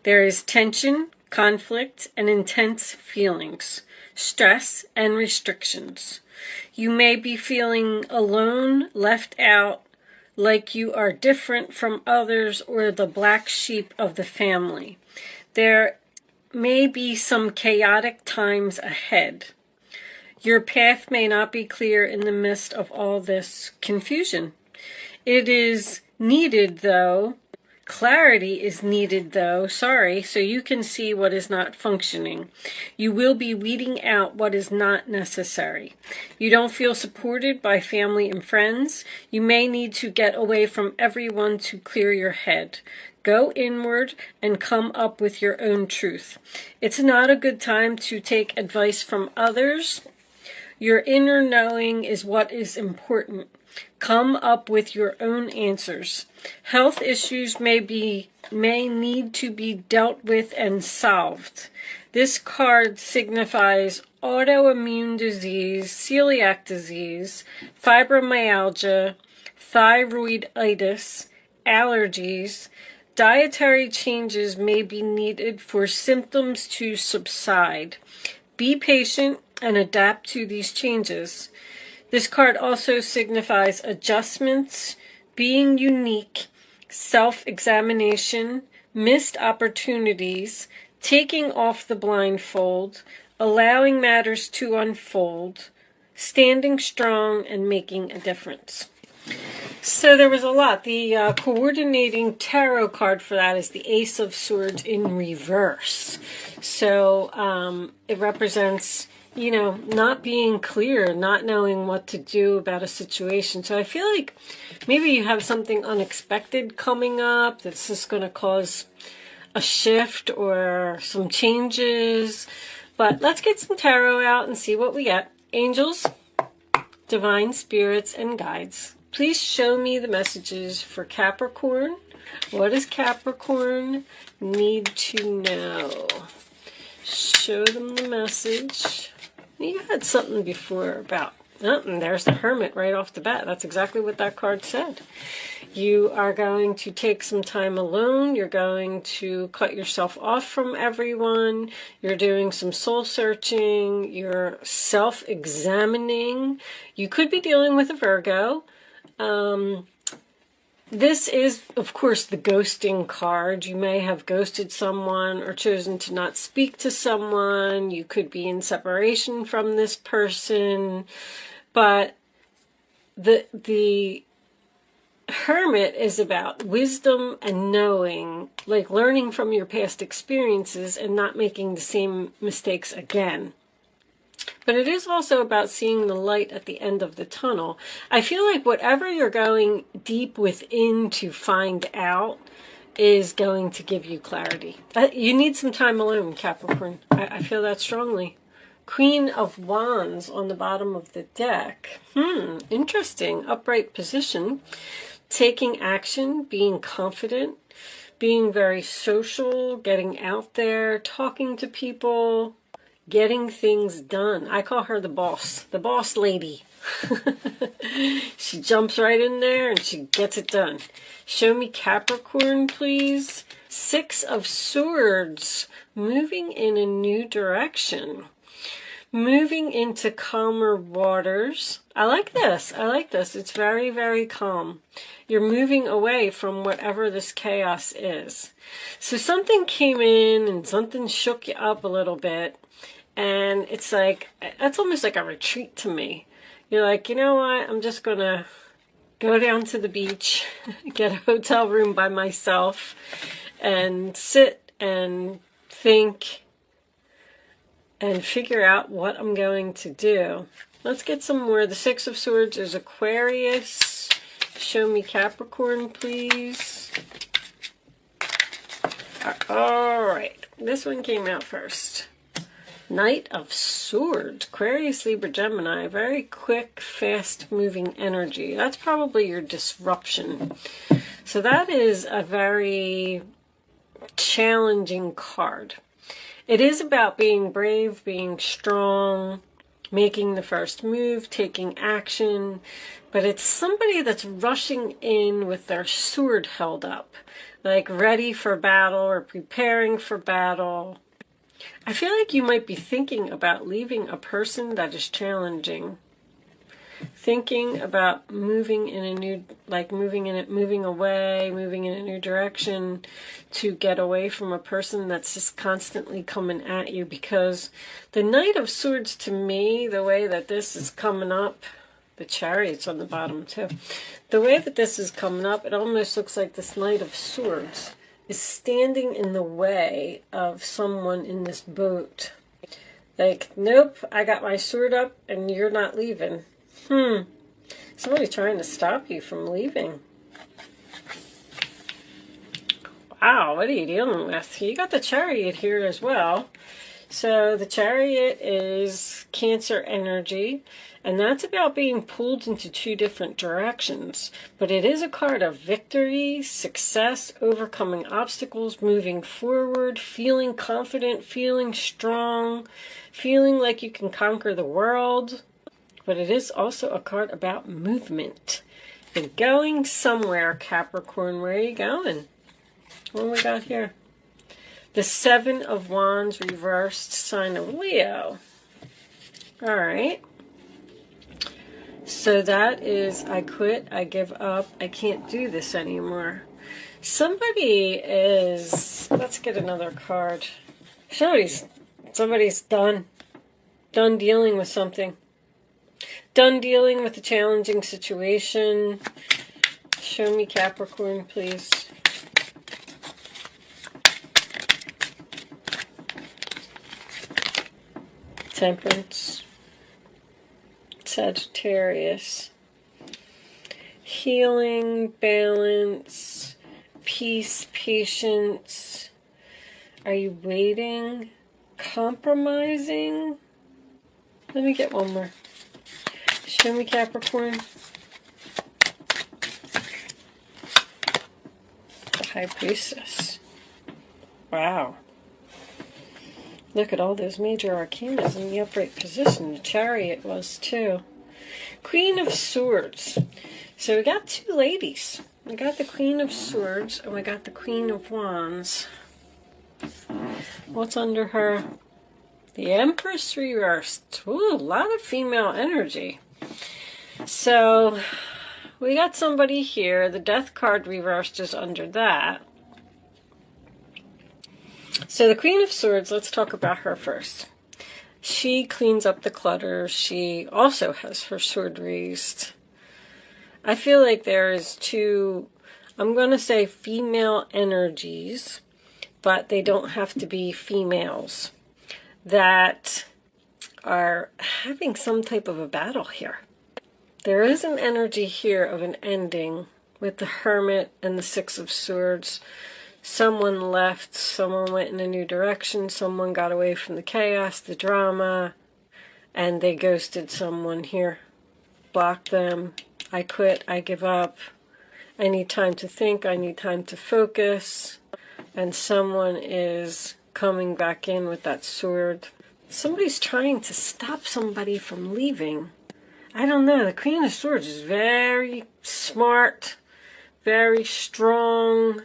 There is tension, conflict, and intense feelings, stress, and restrictions. You may be feeling alone, left out, like you are different from others or the black sheep of the family. There may be some chaotic times ahead. Your path may not be clear in the midst of all this confusion. It is needed, though. Clarity is needed, though, so you can see what is not functioning. You will be weeding out what is not necessary. You don't feel supported by family and friends. You may need to get away from everyone to clear your head. Go inward and come up with your own truth. It's not a good time to take advice from others. Your inner knowing is what is important. Come up with your own answers. Health issues may need to be dealt with and solved. This card signifies autoimmune disease, celiac disease, fibromyalgia, thyroiditis, allergies. Dietary changes may be needed for symptoms to subside. Be patient and adapt to these changes. This card also signifies adjustments, being unique, self-examination, missed opportunities, taking off the blindfold, allowing matters to unfold, standing strong, and making a difference. So there was a lot. The coordinating tarot card for that is the Ace of Swords in reverse. So it represents, not being clear, not knowing what to do about a situation. So I feel like maybe you have something unexpected coming up that's just going to cause a shift or some changes. But let's get some tarot out and see what we get. Angels, divine spirits, and guides, please show me the messages for Capricorn. What does Capricorn need to know? Show them the message. You had something before about, and there's the Hermit right off the bat. That's exactly what that card said. You are going to take some time alone. You're going to cut yourself off from everyone. You're doing some soul searching. You're self-examining. You could be dealing with a Virgo. This is, of course, the ghosting card. You may have ghosted someone or chosen to not speak to someone. You could be in separation from this person. But the Hermit is about wisdom and knowing, like learning from your past experiences and not making the same mistakes again. But it is also about seeing the light at the end of the tunnel. I feel like whatever you're going deep within to find out is going to give you clarity. You need some time alone, Capricorn. I feel that strongly. Queen of Wands on the bottom of the deck. Interesting. Upright position. Taking action, being confident, being very social, getting out there, talking to people, getting things done. I call her the boss lady. She jumps right in there and she gets it done. Show me Capricorn, please. Six of Swords, moving in a new direction. Moving into calmer waters. I like this. It's very, very calm. You're moving away from whatever this chaos is. So something came in and something shook you up a little bit. And it's like, that's almost like a retreat to me. You're like, you know what? I'm just going to go down to the beach, get a hotel room by myself, and sit and think and figure out what I'm going to do. Let's get some more. The Six of Swords is Aquarius. Show me Capricorn, please. All right. This one came out first. Knight of Swords, Aquarius, Libra, Gemini. Very quick, fast-moving energy. That's probably your disruption. So that is a very challenging card. It is about being brave, being strong, making the first move, taking action. But it's somebody that's rushing in with their sword held up. like ready for battle or preparing for battle. I feel like you might be thinking about leaving a person that is challenging. Thinking about moving in a new, like moving away, moving in a new direction to get away from a person that's just constantly coming at you. Because the Knight of Swords, to me, the way that this is coming up, the Chariot's on the bottom too. The way that this is coming up, it almost looks like this Knight of Swords is standing in the way of someone in this boat. Like, nope, I got my sword up and you're not leaving. Somebody's trying to stop you from leaving. Wow, what are you dealing with? You got the Chariot here as well. So the Chariot is Cancer energy, and that's about being pulled into two different directions. But it is a card of victory, success, overcoming obstacles, moving forward, feeling confident, feeling strong, feeling like you can conquer the world. But it is also a card about movement. You're going somewhere, Capricorn. Where are you going? What do we got here? The Seven of Wands reversed, sign of Leo. All right. So that is, I quit, I give up, I can't do this anymore. Somebody is, let's get another card. Somebody's done dealing with something. Done dealing with a challenging situation. Show me Capricorn, please. Temperance. Sagittarius. Healing, balance, peace, patience. Are you waiting? Compromising? Let me get one more. Show me Capricorn. The High Priestess. Wow. Look at all those major arcana in the upright position. The Chariot was too. Queen of Swords. So we got two ladies. We got the Queen of Swords and we got the Queen of Wands. What's under her? The Empress reversed. Ooh, a lot of female energy. So we got somebody here. The Death card reversed is under that. So the Queen of Swords, let's talk about her first. She cleans up the clutter. She also has her sword raised. I feel like there is two, I'm going to say female energies, but they don't have to be females, that are having some type of a battle here. There is an energy here of an ending with the Hermit and the Six of Swords. Someone left, someone went in a new direction, someone got away from the chaos, the drama, and they ghosted someone here. Blocked them. I quit, I give up. I need time to think, I need time to focus. And someone is coming back in with that sword. Somebody's trying to stop somebody from leaving. I don't know. The Queen of Swords is very smart, very strong,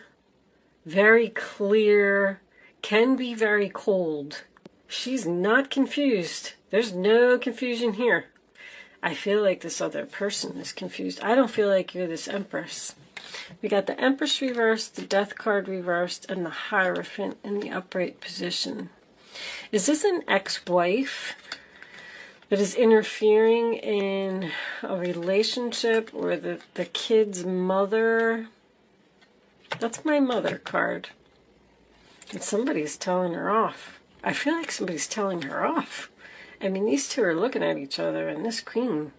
very clear, can be very cold. She's not confused. There's no confusion here. I feel like this other person is confused. I don't feel like you're this Empress. We got the Empress reversed, the Death card reversed, and the Hierophant in the upright position. Is this an ex-wife that is interfering in a relationship, or the kid's mother? That's my mother card. And somebody's telling her off. I feel like somebody's telling her off. I mean, these two are looking at each other, and this queen,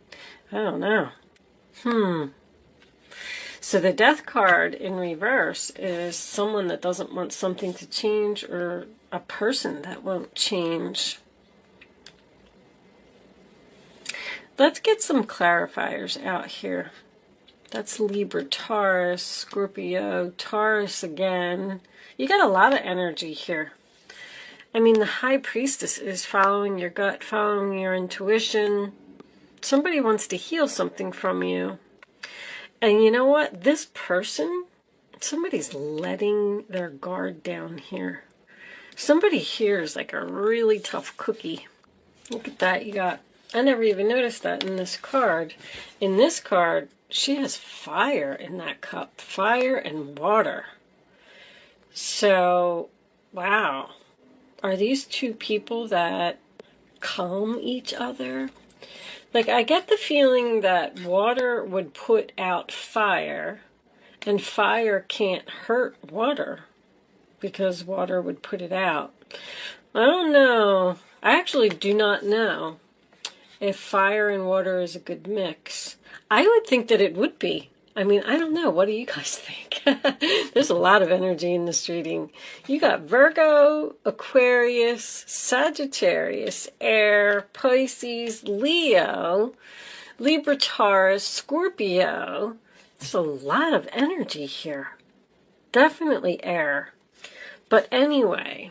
I don't know. So the Death card in reverse is someone that doesn't want something to change, or a person that won't change. Let's get some clarifiers out here. That's Libra, Taurus, Scorpio, Taurus again. You got a lot of energy here. I mean, the High Priestess is following your gut, following your intuition. Somebody wants to heal something from you. And you know what? This person Somebody's letting their guard down here. Somebody here is like a really tough cookie. Look at that. You got, I never even noticed that in this card. In this card, she has fire in that cup. Fire and water. So, wow. Are these two people that calm each other? Like, I get the feeling that water would put out fire, and fire can't hurt water because water would put it out. I don't know. I actually do not know if fire and water is a good mix. I would think that it would be. I mean, I don't know. What do you guys think? There's a lot of energy in this reading. You got Virgo, Aquarius, Sagittarius, Air, Pisces, Leo, Libra, Taurus, Scorpio. There's a lot of energy here. Definitely air. But anyway,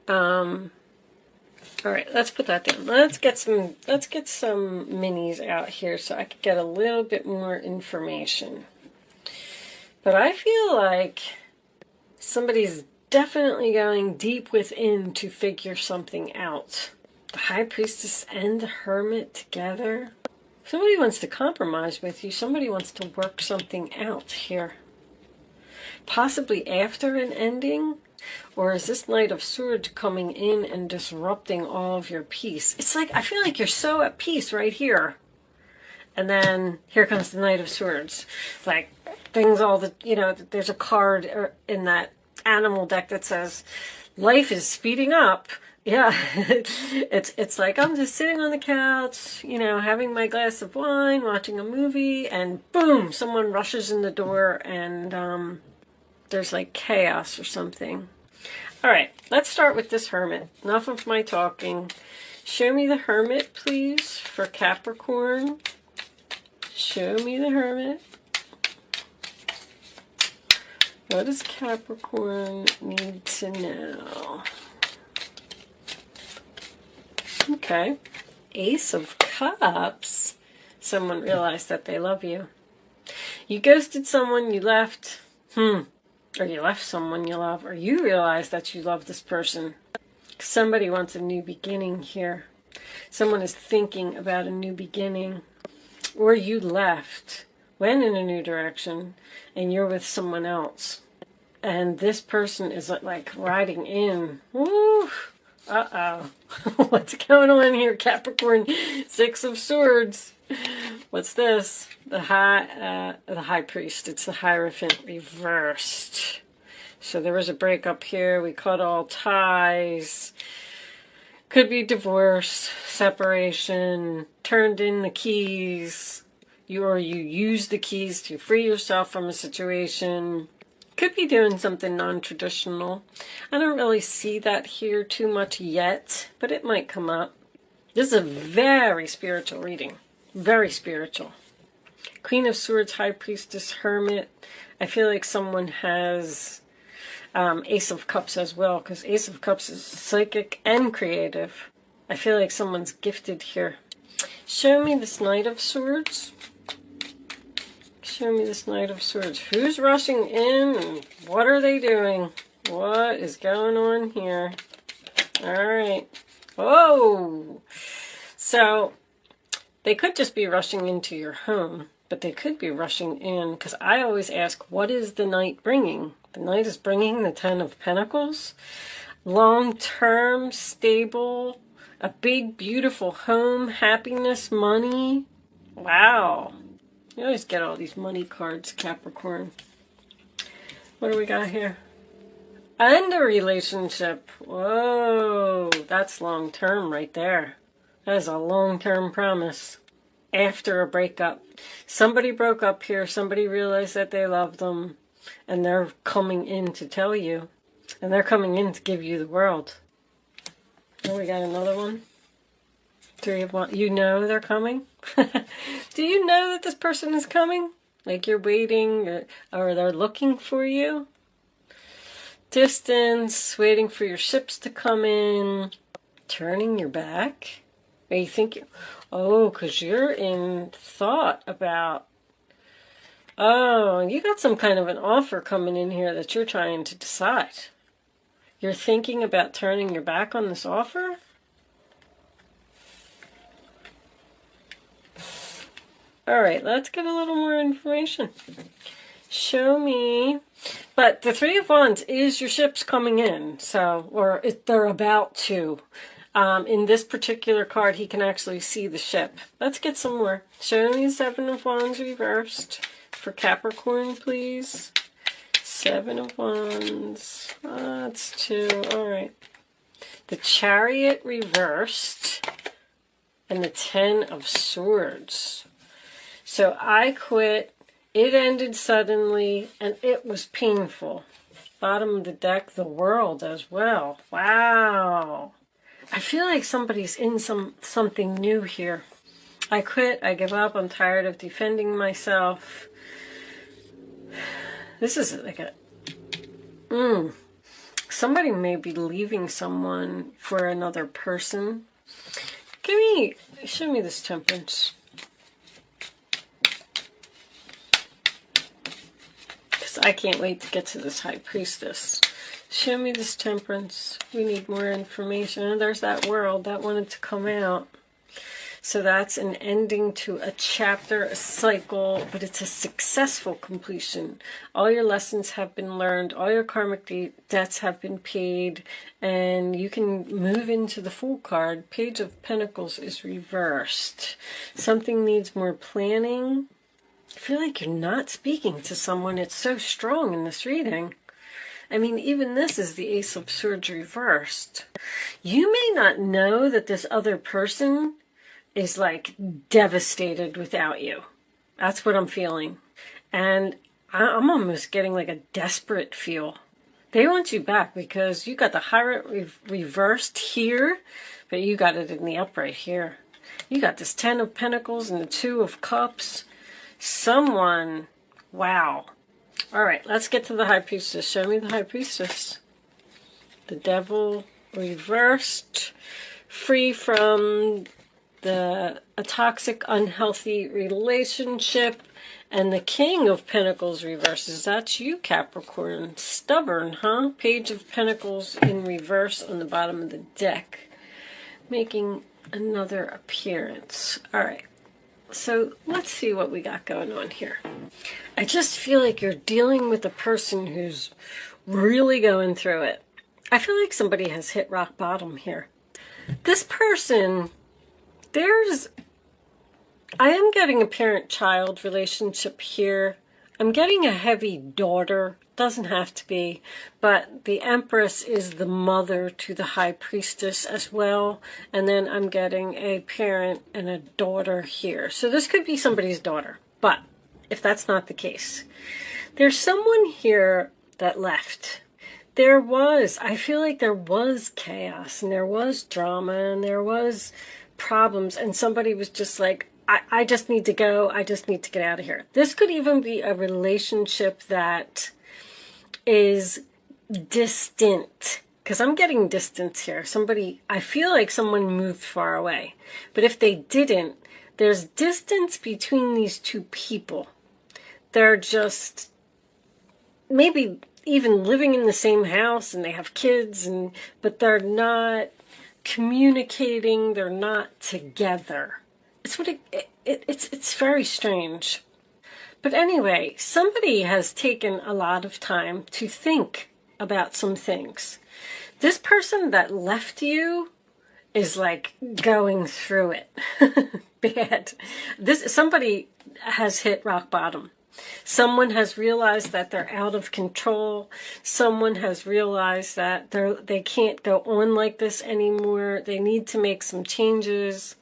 all right, let's put that down. Let's get some minis out here so I could get a little bit more information. But I feel like somebody's definitely going deep within to figure something out. The High Priestess and the Hermit together. Somebody wants to compromise with you. Somebody wants to work something out here. Possibly after an ending. Or is this Knight of Swords coming in and disrupting all of your peace? It's like, I feel like you're so at peace right here. And then here comes the Knight of Swords. Like, things all the, you know, there's a card in that animal deck that says, life is speeding up. Yeah, it's like I'm just sitting on the couch, you know, having my glass of wine, watching a movie, and boom, someone rushes in the door and there's like chaos or something. All right, let's start with this Hermit. Enough of my talking. Show me the Hermit, please, for Capricorn. Show me the Hermit. What does Capricorn need to know? Okay. Ace of Cups. Someone realized that they love you. You ghosted someone, you left. Or you left someone you love, or you realize that you love this person. Somebody wants a new beginning here. Someone is thinking about a new beginning. Or you left, went in a new direction, and you're with someone else. And this person is like riding in. Woo! Uh-oh. What's going on here, Capricorn? Six of Swords. What's this? The High Priest. It's the Hierophant reversed. So there was a breakup here. We cut all ties. Could be divorce, separation, turned in the keys. You used the keys to free yourself from a situation. Could be doing something non-traditional. I don't really see that here too much yet, but it might come up. This is a very spiritual reading. Very spiritual. Queen of Swords, High Priestess, Hermit. I feel like someone has Ace of Cups as well, because Ace of Cups is psychic and creative. I feel like someone's gifted here. Show me this Knight of Swords. Show me this Knight of Swords. Who's rushing in and what are they doing? What is going on here? All right. Oh! So, they could just be rushing into your home, but they could be rushing in, because I always ask, what is the Knight bringing? The Knight is bringing the Ten of Pentacles. Long-term, stable, a big, beautiful home, happiness, money. Wow. You always get all these money cards, Capricorn. What do we got here? And a relationship. Whoa, that's long-term right there. That is a long-term promise. After a breakup. Somebody broke up here. Somebody realized that they loved them. And they're coming in to tell you. And they're coming in to give you the world. Oh, we got another one. Three of Wands. You know they're coming? Do you know that this person is coming? Like you're waiting or they're looking for you? Distance, waiting for your ships to come in. Turning your back. Are you thinking, oh, because you're in thought about Oh, you got some kind of an offer coming in here that you're trying to decide. You're thinking about turning your back on this offer? All right, let's get a little more information. Show me. But the Three of Wands is your ship's coming in, so, or they're about to. In this particular card, he can actually see the ship. Let's get some more. Show me Seven of Wands reversed for Capricorn, please. Seven of Wands. That's two. All right. The Chariot reversed and the Ten of Swords. So I quit. It ended suddenly, and it was painful. Bottom of the deck, the World as well. Wow. I feel like somebody's in something new here. I quit. I give up. I'm tired of defending myself. This is like a... Somebody may be leaving someone for another person. Show me this Temperance. I can't wait to get to this High Priestess. Show me this Temperance. We need more information. And there's that World that wanted to come out. So that's an ending to a chapter, a cycle, but it's a successful completion. All your lessons have been learned. All your karmic debts have been paid. And you can move into the Fool card. Page of Pentacles is reversed. Something needs more planning. I feel like you're not speaking to someone. It's so strong in this reading. I mean, even this is the Ace of Swords reversed. You may not know that this other person is like devastated without you. That's what I'm feeling. And I'm almost getting like a desperate feel. They want you back because you got the Hierophant reversed here, but you got it in the upright here. You got this Ten of Pentacles and the Two of Cups. Someone, wow. All right, let's get to the High Priestess. Show me the High Priestess. The Devil reversed, free from a toxic, unhealthy relationship, and the King of Pentacles reverses. That's you, Capricorn. Stubborn, huh? Page of Pentacles in reverse on the bottom of the deck, making another appearance. All right. So let's see what we got going on here. I just feel like you're dealing with a person who's really going through it. I feel like somebody has hit rock bottom here. This person, I am getting a parent-child relationship here. I'm getting a heavy daughter. Doesn't have to be, but the Empress is the mother to the High Priestess as well, and then I'm getting a parent and a daughter here. So this could be somebody's daughter, but if that's not the case, there's someone here that left. I feel like there was chaos, and there was drama, and there was problems, and somebody was just like, I just need to go, I just need to get out of here. This could even be a relationship that is distant, because I'm getting distance here. I feel like someone moved far away, but if they didn't, there's distance between these two people. They're just maybe even living in the same house and they have kids, but they're not communicating, they're not together. It's very strange. But anyway, somebody has taken a lot of time to think about some things. This person that left you is like going through it bad. Somebody has hit rock bottom. Someone has realized that they're out of control. Someone has realized that they can't go on like this anymore. They need to make some changes.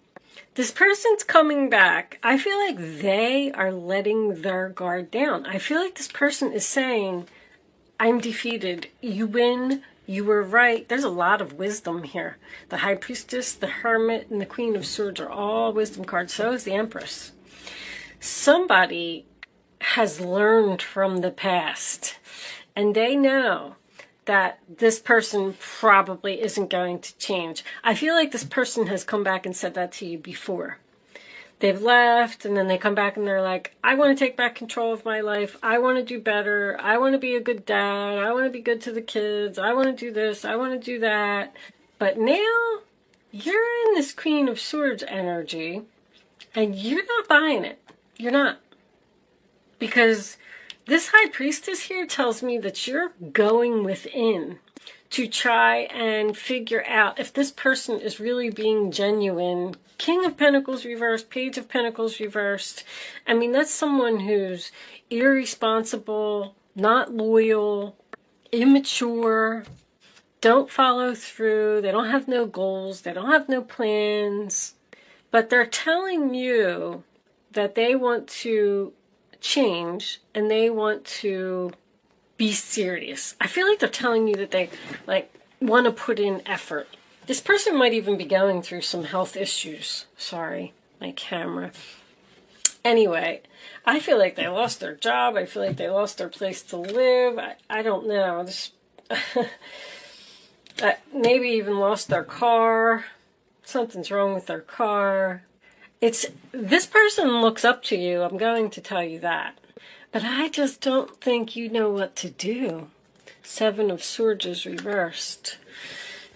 This person's coming back. I feel like they are letting their guard down. I feel like this person is saying, I'm defeated. You win. You were right. There's a lot of wisdom here. The High Priestess, the Hermit, and the Queen of Swords are all wisdom cards. So is the Empress. Somebody has learned from the past, and they know that this person probably isn't going to change. I feel like this person has come back and said that to you before. they've left, and then they come back and they're like, I want to take back control of my life. I want to do better. I want to be a good dad. I want to be good to the kids. I want to do this. I want to do that. But now you're in this Queen of Swords energy, and you're not buying it. You're not. Because this High Priestess here tells me that you're going within to try and figure out if this person is really being genuine. King of Pentacles reversed, Page of Pentacles reversed. I mean, that's someone who's irresponsible, not loyal, immature, don't follow through, they don't have no goals, they don't have no plans. But they're telling you that they want to change and they want to be serious. I feel like they're telling you that they want to put in effort. This person might even be going through some health issues. Sorry, my camera. Anyway, I feel like they lost their job. I feel like they lost their place to live. I don't know. This maybe even lost their car. Something's wrong with their car. This person looks up to you, I'm going to tell you that. But I just don't think you know what to do. Seven of Swords is reversed.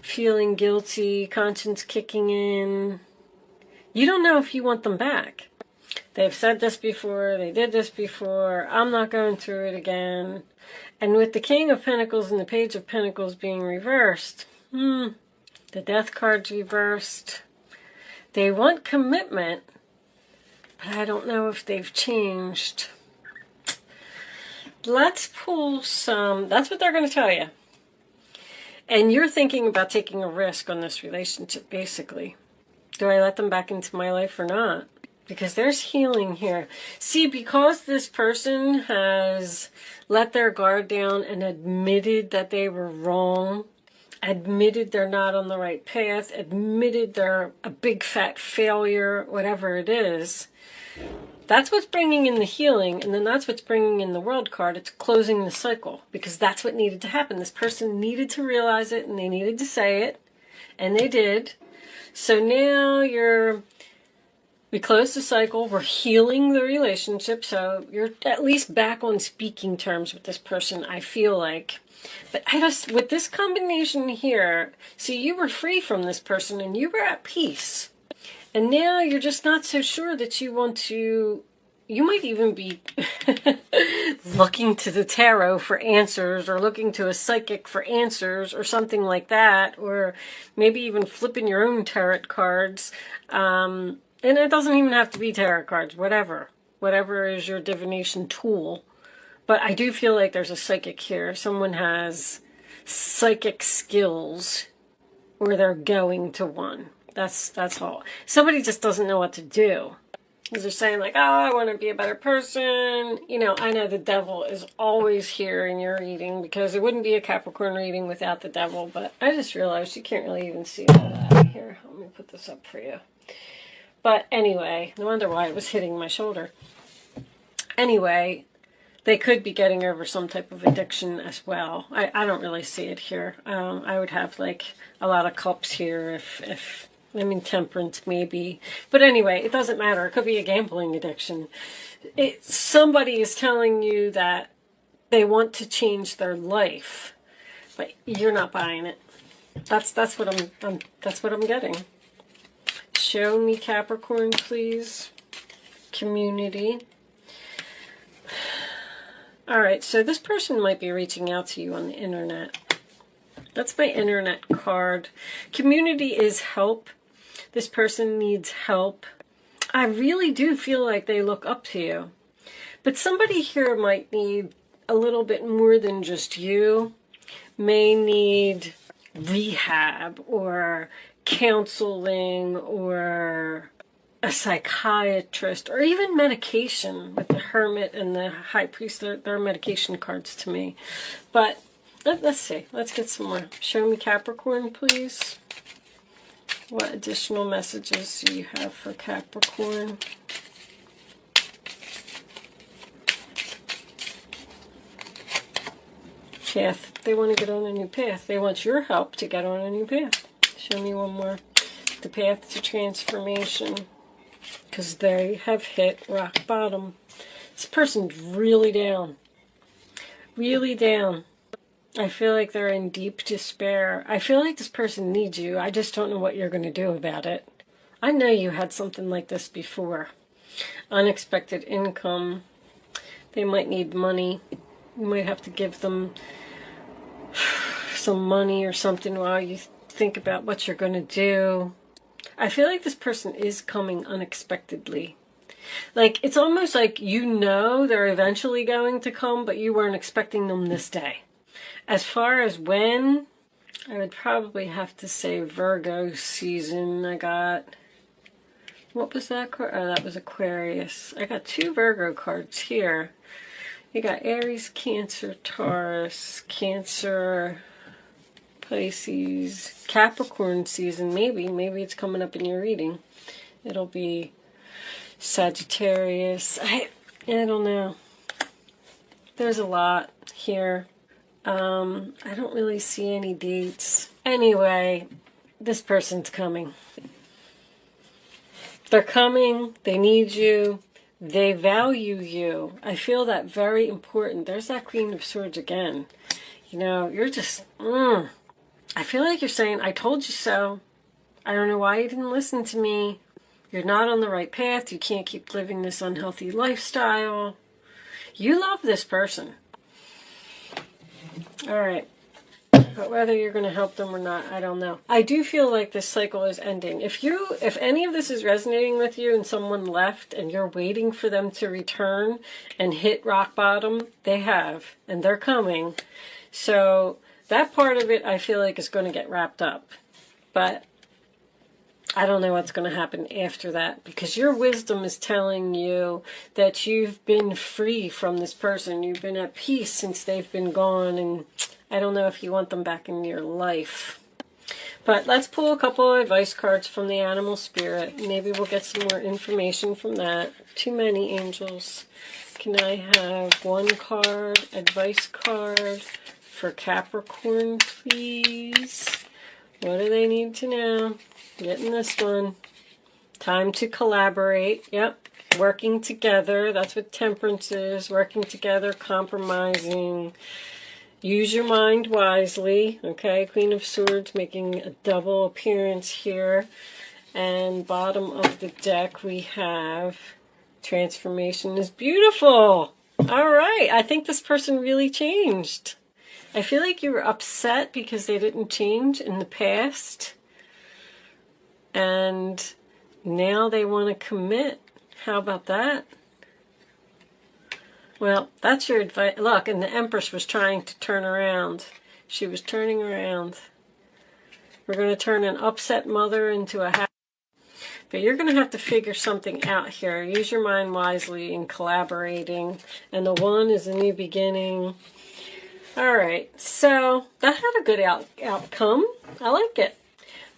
Feeling guilty, conscience kicking in. You don't know if you want them back. They've said this before, they did this before, I'm not going through it again. And with the King of Pentacles and the Page of Pentacles being reversed, the Death card's reversed. They want commitment, but I don't know if they've changed. Let's pull some, that's what they're going to tell you. And you're thinking about taking a risk on this relationship, basically. Do I let them back into my life or not? Because there's healing here. See, because this person has let their guard down and admitted that they were wrong, admitted they're not on the right path, admitted they're a big fat failure, whatever it is, that's what's bringing in the healing, and then that's what's bringing in the World card. It's closing the cycle, because that's what needed to happen. This person needed to realize it, and they needed to say it, and they did. So now we closed the cycle, we're healing the relationship, so you're at least back on speaking terms with this person, I feel like. But with this combination here, see, you were free from this person and you were at peace. And now you're just not so sure that you want to, you might even be looking to the tarot for answers, or looking to a psychic for answers, or something like that, or maybe even flipping your own tarot cards. And it doesn't even have to be tarot cards, whatever is your divination tool. But I do feel like there's a psychic here. Someone has psychic skills, or they're going to one. That's all. Somebody just doesn't know what to do. They're saying like, oh, I want to be a better person. You know, I know the devil is always here in your reading, because it wouldn't be a Capricorn reading without the devil. But I just realized you can't really even see all that here. Let me put this up for you. But anyway, no wonder why it was hitting my shoulder. Anyway, they could be getting over some type of addiction as well. I don't really see it here. I would have like a lot of cups here if temperance maybe. But anyway, it doesn't matter. It could be a gambling addiction. Somebody is telling you that they want to change their life, but you're not buying it. That's what I'm getting. Show me Capricorn, please. Community. All right, so this person might be reaching out to you on the internet. That's my internet card. Community is help. This person needs help. I really do feel like they look up to you. But somebody here might need a little bit more than just you. May need rehab or counseling or a psychiatrist, or even medication. With the Hermit and the High Priest, they're medication cards to me. But let's see. Let's get some more. Show me Capricorn, please. What additional messages do you have for Capricorn? Path. They want to get on a new path. They want your help to get on a new path. Show me one more. The path to transformation. because they have hit rock bottom. This person's really down. Really down. I feel like they're in deep despair. I feel like this person needs you. I just don't know what you're going to do about it. I know you had something like this before. Unexpected income. They might need money. You might have to give them some money or something while you think about what you're going to do. I feel like this person is coming unexpectedly. Like, it's almost like you know they're eventually going to come, but you weren't expecting them this day. As far as when, I would probably have to say Virgo season. I got, what was that? Oh, that was Aquarius. I got 2 Virgo cards here. You got Aries, Cancer, Taurus, Cancer, Pisces, Capricorn season. Maybe it's coming up in your reading. It'll be Sagittarius. I don't know. There's a lot here. I don't really see any dates. Anyway, this person's coming. They're coming. They need you. They value you. I feel that very important. There's that Queen of Swords again. You know, you're just, I feel like you're saying, I told you so. I don't know why you didn't listen to me. You're not on the right path. You can't keep living this unhealthy lifestyle. You love this person. All right. But whether you're going to help them or not, I don't know. I do feel like this cycle is ending. If any of this is resonating with you and someone left and you're waiting for them to return and hit rock bottom, they have, and they're coming. So that part of it I feel like is going to get wrapped up. But I don't know what's going to happen after that, because your wisdom is telling you that you've been free from this person. You've been at peace since they've been gone, and I don't know if you want them back in your life. But let's pull a couple of advice cards from the animal spirit. Maybe we'll get some more information from that. Too many angels. Can I have one card, advice card for Capricorn, please? What do they need to know? Getting this one. Time to collaborate. Yep. Working together. That's what temperance is. Working together, compromising. Use your mind wisely. Okay. Queen of Swords making a double appearance here. And bottom of the deck we have transformation is beautiful. All right. I think this person really changed. I feel like you were upset because they didn't change in the past. And now they want to commit. How about that? Well, that's your advice. Look, and the Empress was trying to turn around. She was turning around. We're going to turn an upset mother into a happy. But you're going to have to figure something out here. Use your mind wisely in collaborating. And the 1 is a new beginning. All right. So that had a good outcome. I like it.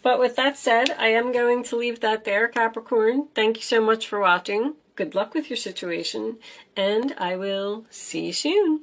But with that said, I am going to leave that there, Capricorn. Thank you so much for watching. Good luck with your situation, and I will see you soon.